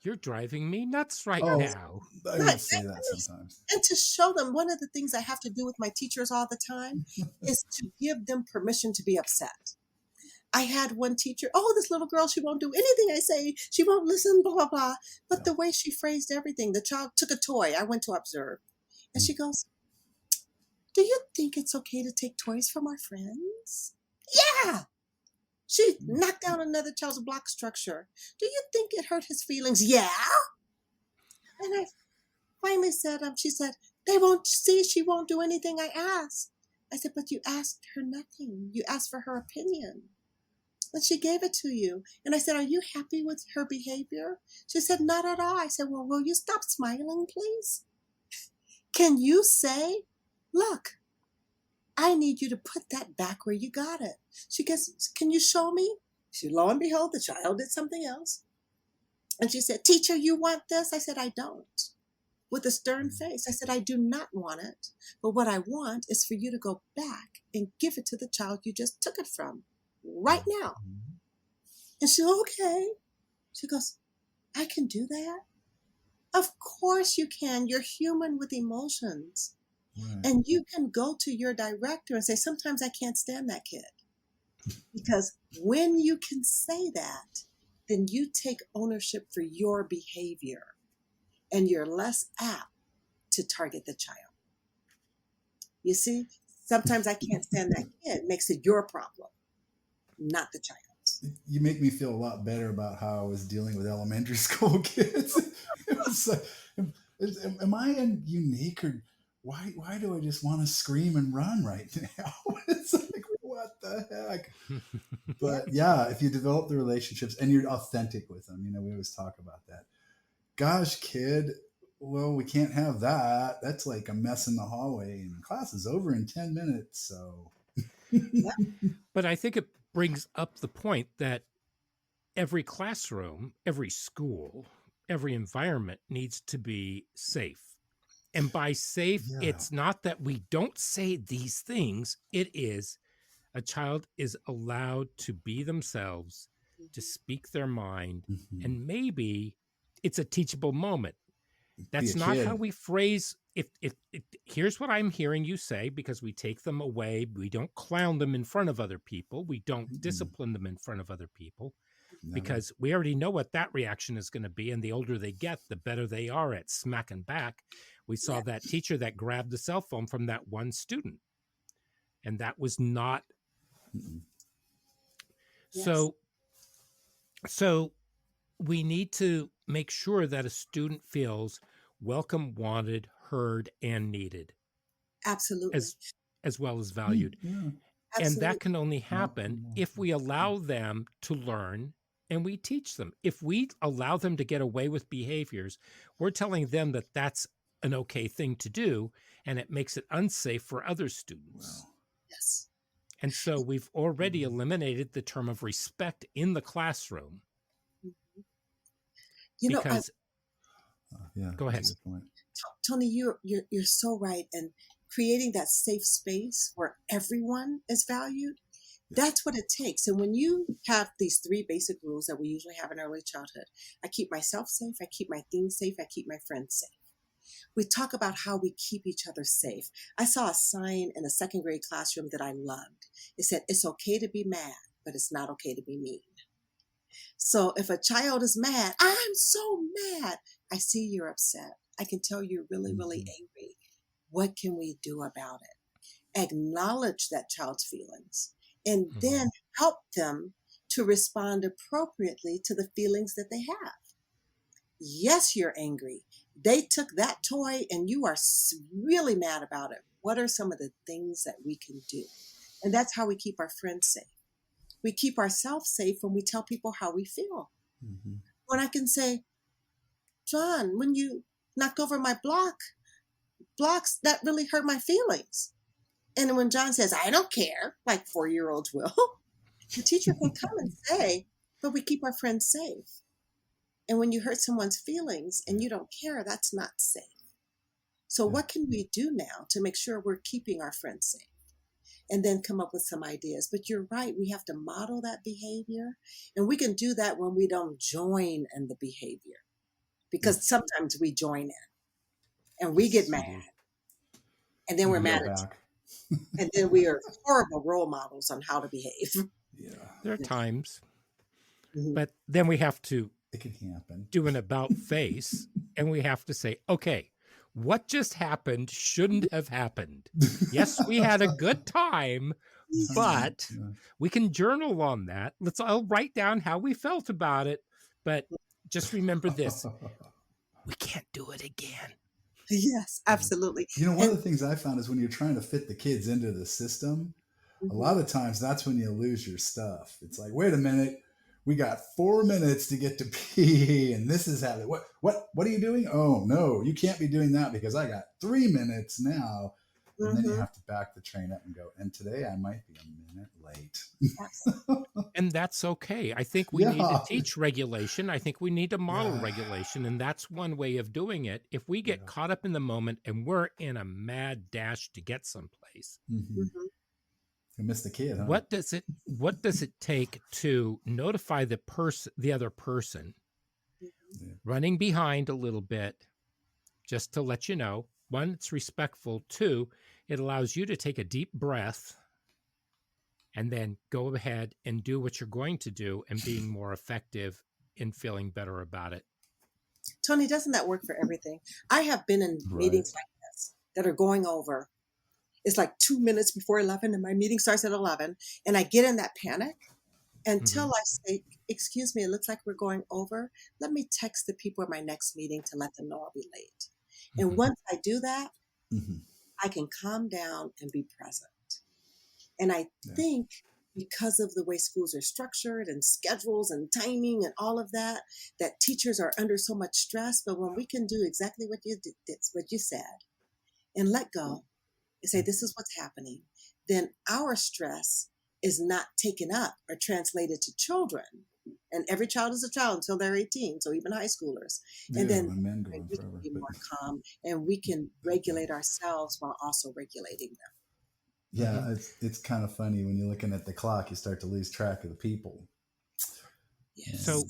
you're driving me nuts right now. I would say that sometimes. And to show them, one of the things I have to do with my teachers all the time is to give them permission to be upset. I had one teacher, this little girl, she won't do anything I say. She won't listen, blah, blah, blah. But the way she phrased everything, the child took a toy. I went to observe. And she goes, do you think it's okay to take toys from our friends? Yeah. She knocked down another child's block structure. Do you think it hurt his feelings? Yeah. And I finally said, she said, they won't see, she won't do anything I asked. I said, but you asked her nothing. You asked for her opinion. And she gave it to you. And I said, are you happy with her behavior? She said, not at all. I said, well, will you stop smiling, please? Can you say, look, I need you to put that back where you got it. She goes, can you show me? Lo and behold, the child did something else. And she said, teacher, you want this? I said, I don't. With a stern face, I said, I do not want it. But what I want is for you to go back and give it to the child you just took it from right now. And she said, okay. She goes, I can do that? Of course you can. You're human with emotions. Right. And you can go to your director and say, sometimes I can't stand that kid. Because when you can say that, then you take ownership for your behavior and you're less apt to target the child. You see, sometimes I can't stand that kid makes it your problem, not the child's. You make me feel a lot better about how I was dealing with elementary school kids. It was like, am I unique, or why do I just want to scream and run right now? It's like, what the heck? But yeah, if you develop the relationships and you're authentic with them, we always talk about that. Gosh, kid, well, we can't have that. That's like a mess in the hallway, and class is over in 10 minutes. So, but I think it brings up the point that every classroom, every school, every environment needs to be safe. And by safe, it's not that we don't say these things. It is a child is allowed to be themselves, to speak their mind, and maybe it's a teachable moment. That's not how we phrase. If here's what I'm hearing you say, because we take them away, we don't clown them in front of other people, we don't discipline them in front of other people, because we already know what that reaction is going to be. And the older they get, the better they are at smacking back. We saw that teacher that grabbed the cell phone from that one student, and that was not. So we need to make sure that a student feels welcome, wanted, heard, and needed, Absolutely. as well as valued. Yeah. And Absolutely. that can only happen if we allow them to learn and we teach them. If we allow them to get away with behaviors, we're telling them that that's an okay thing to do, and it makes it unsafe for other students. Wow. Yes. And so we've already eliminated the term of respect in the classroom. You know, Because Yeah. Go ahead. That's a good point. Tony, you're so right. And creating that safe space where everyone is valued, that's what it takes. And when you have these 3 basic rules that we usually have in early childhood, I keep myself safe, I keep my things safe, I keep my friends safe. We talk about how we keep each other safe. I saw a sign in a 2nd grade classroom that I loved. It said, "It's okay to be mad, but it's not okay to be mean." So if a child is mad, "I'm so mad." I see you're upset. I can tell you're really, really angry. What can we do about it? Acknowledge that child's feelings and then help them to respond appropriately to the feelings that they have. Yes, you're angry. They took that toy and you are really mad about it. What are some of the things that we can do? And that's how we keep our friends safe. We keep ourselves safe when we tell people how we feel. Mm-hmm. When I can say, "John, when you knocked over my blocks, that really hurt my feelings." And when John says, "I don't care," like 4-year-olds will, the teacher can come and say, "But we keep our friends safe." And when you hurt someone's feelings and you don't care, that's not safe. So what can we do now to make sure we're keeping our friends safe? And then come up with some ideas. But you're right, we have to model that behavior. And we can do that when we don't join in the behavior. Because sometimes we join in and we get mad. And then we're mad at you. And then we are horrible role models on how to behave. Yeah. There are times, but then we have to It can happen. do an about face, and we have to say, okay, what just happened shouldn't have happened. Yes, we had a good time, but we can journal on that. Let's all write down how we felt about it. But just remember this, we can't do it again. Yes, absolutely. You know, one of the things I found is when you're trying to fit the kids into the system, a lot of times that's when you lose your stuff. It's like, wait a minute, we got 4 minutes to get to pee, and this is happening. What are you doing? Oh no, you can't be doing that because I got 3 minutes now. And then you have to back the train up and go, and today I might be a minute late. And that's okay. I think we need to teach regulation. I think we need to model regulation. And that's one way of doing it. If we get caught up in the moment and we're in a mad dash to get someplace, You miss the kid, huh? what does it take to notify the other person, running behind a little bit, just to let you know? 1, it's respectful. 2, it allows you to take a deep breath and then go ahead and do what you're going to do and being more effective in feeling better about it. Tony, doesn't that work for everything? I have been in meetings like this that are going over. It's like 2 minutes before 11 and my meeting starts at 11. And I get in that panic until I say, "Excuse me, it looks like we're going over. Let me text the people at my next meeting to let them know I'll be late." And once I do that, I can calm down and be present. And I think because of the way schools are structured and schedules and timing and all of that, that teachers are under so much stress. But when we can do exactly what you said and let go and say, "This is what's happening," then our stress is not taken up or translated to children. And every child is a child until they're 18, so even high schoolers. And then we can be more calm and we can regulate ourselves while also regulating them. Yeah, it's kind of funny when you're looking at the clock, you start to lose track of the people. Yes. So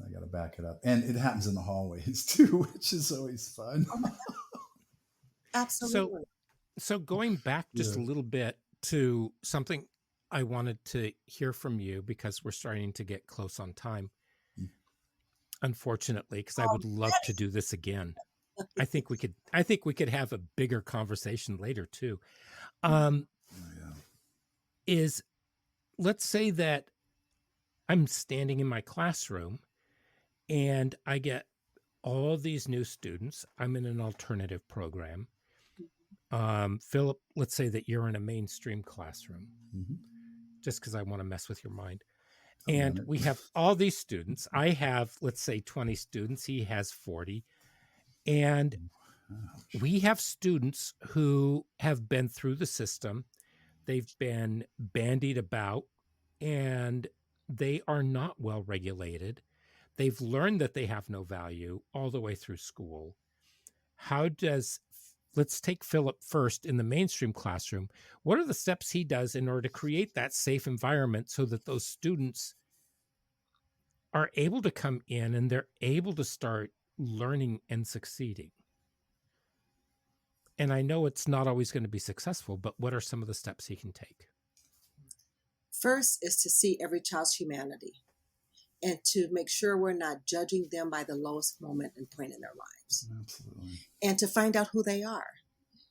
I got to back it up. And it happens in the hallways too, which is always fun. Absolutely. So going back just a little bit to something I wanted to hear from you, because we're starting to get close on time, unfortunately, because I would love to do this again. I think we could have a bigger conversation later too. Is, let's say that I'm standing in my classroom and I get all these new students. I'm in an alternative program. Philip, let's say that you're in a mainstream classroom, just because I want to mess with your mind. And we have all these students. I have, let's say, 20 students. He has 40. And we have students who have been through the system. They've been bandied about, and they are not well regulated. They've learned that they have no value all the way through school. Let's take Philip first in the mainstream classroom. What are the steps he does in order to create that safe environment so that those students are able to come in and they're able to start learning and succeeding? And I know it's not always going to be successful, but what are some of the steps he can take? First is to see every child's humanity and to make sure we're not judging them by the lowest moment and point in their lives. Absolutely. And to find out who they are.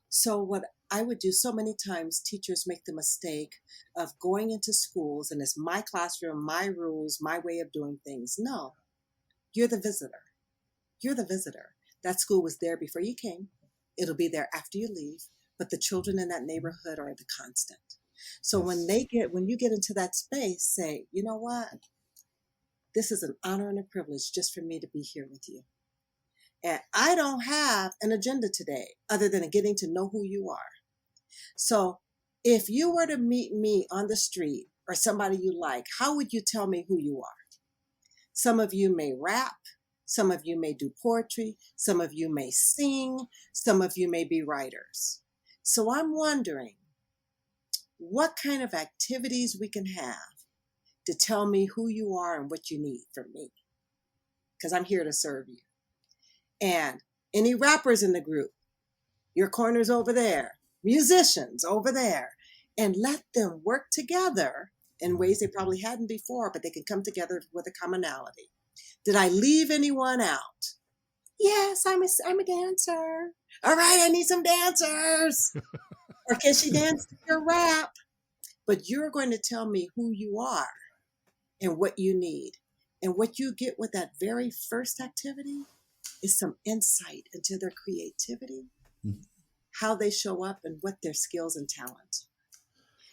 So what I would do, so many times teachers make the mistake of going into schools and it's my classroom, my rules, my way of doing things. No, you're the visitor. You're the visitor. That school was there before you came. It'll be there after you leave. But the children in that neighborhood are the constant. So when you get into that space, say, you know what? This is an honor and a privilege just for me to be here with you. And I don't have an agenda today other than getting to know who you are. So if you were to meet me on the street or somebody you like, how would you tell me who you are? Some of you may rap. Some of you may do poetry. Some of you may sing. Some of you may be writers. So I'm wondering what kind of activities we can have to tell me who you are and what you need from me, because I'm here to serve you. And any rappers in the group, your corner's over there, musicians over there, and let them work together in ways they probably hadn't before, but they can come together with a commonality. Did I leave anyone out? Yes, I'm a dancer. All right, I need some dancers. Or can she dance to your rap? But you're going to tell me who you are and what you need. And what you get with that very first activity is some insight into their creativity, how they show up, and what their skills and talents.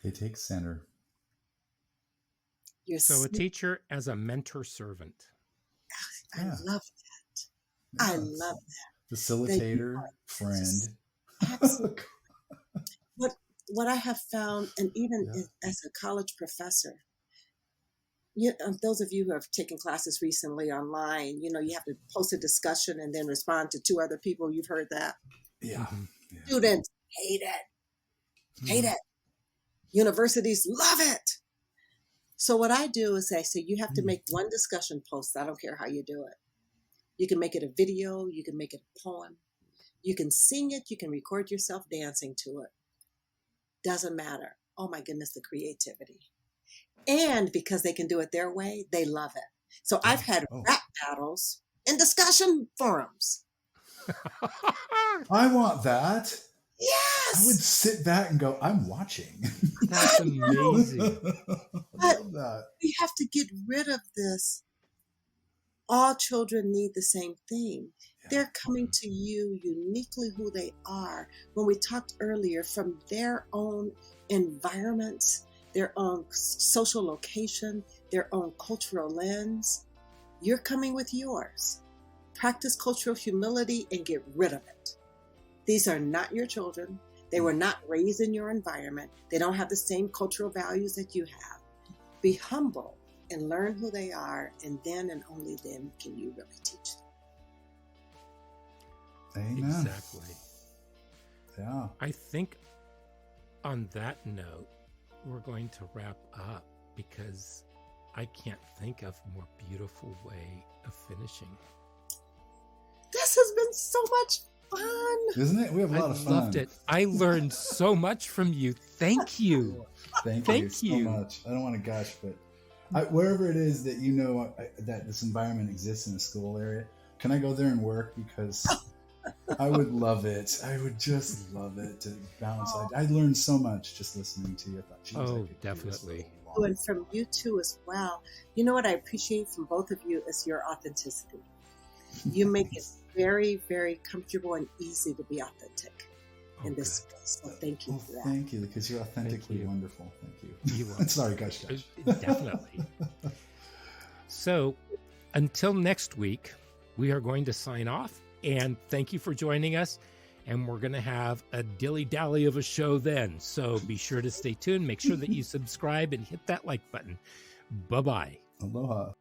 They take center. So a teacher as a mentor servant. I love that. I love that. Facilitator, friend. Absolutely. What I have found, and even as a college professor, those of you who have taken classes recently online, you have to post a discussion and then respond to 2 other people. You've heard that. Yeah. Students hate it. Hate it. Universities love it. So what I do is I say, you have to make one discussion post. I don't care how you do it. You can make it a video. You can make it a poem. You can sing it. You can record yourself dancing to it. Doesn't matter. Oh my goodness, the creativity. And because they can do it their way, they love it. So I've had rap battles in discussion forums. I want that. Yes. I would sit back and go, I'm watching. That's amazing. I love that. We have to get rid of this. All children need the same thing. Yeah. They're coming to you uniquely who they are. When we talked earlier, from their own environments, their own social location, their own cultural lens, you're coming with yours. Practice cultural humility and get rid of it. These are not your children. They were not raised in your environment. They don't have the same cultural values that you have. Be humble and learn who they are, and then and only then can you really teach them. Amen. Exactly. Yeah. I think on that note, we're going to wrap up because I can't think of a more beautiful way of finishing. This has been so much fun. Isn't it? We have a lot of fun. I loved it. I learned so much from you. Thank you. Thank you so much. I don't want to gush, but wherever it is that that this environment exists in a school area, can I go there and work? Because I would love it. I would just love it to bounce. I learned so much just listening to you. I thought, geez, definitely. And from you too as well. You know what I appreciate from both of you is your authenticity. You make it very, very comfortable and easy to be authentic in this space. So thank you for that. Thank you, because you're authentically wonderful. Thank you. You are. Sorry, gush. Definitely. So until next week, we are going to sign off, and thank you for joining us. And we're going to have a dilly-dally of a show then. So be sure to stay tuned. Make sure that you subscribe and hit that like button. Bye-bye. Aloha.